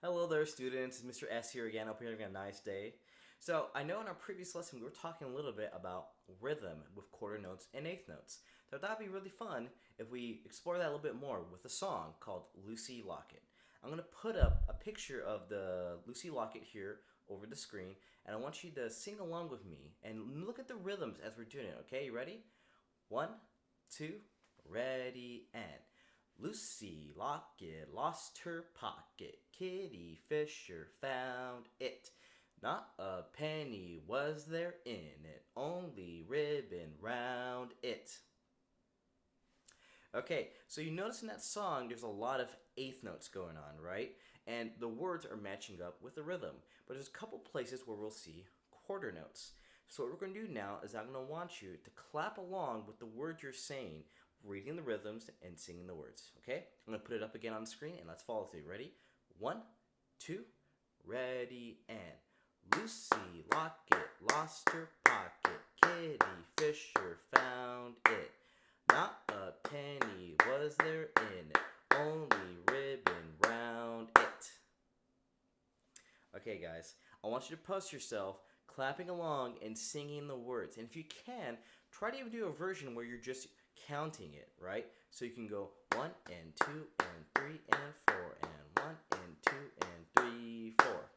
Hello there, students. It's Mr. S here again. Hope you're having a nice day. So, I know in our previous lesson we were talking a little bit about rhythm with quarter notes and eighth notes. So, that'd be really fun if we explore that a little bit more with a song called Lucy Locket. I'm going to put up a picture of the Lucy Locket here over the screen, and I want you to sing along with me and look at the rhythms as we're doing it, okay? You ready? One, two, ready, and Lucy Locket lost her pocket. Kitty Fisher found it. Not a penny was there in it, only ribbon round it. Okay, so you notice in that song there's a lot of eighth notes going on, right? And the words are matching up with the rhythm. But there's a couple places where we'll see quarter notes. So what we're going to do now is I'm going to want you to clap along with the words you're saying, reading the rhythms and singing the words. Okay? I'm going to put it up again on the screen and let's follow through. Ready? One, two, ready, and Lucy Locket lost her pocket. Kitty Fisher found it. Not a penny was there in it, only ribbon round it. Okay, guys, I want you to post yourself clapping along and singing the words. And if you can, try to even do a version where you're just counting it, right? So you can go 1 and 2 and 3 and 4 and 1 and 2 and 3, 4.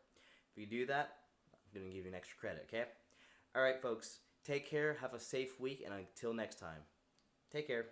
If you do that, I'm going to give you an extra credit, okay? All right, folks, take care, have a safe week, and until next time, take care.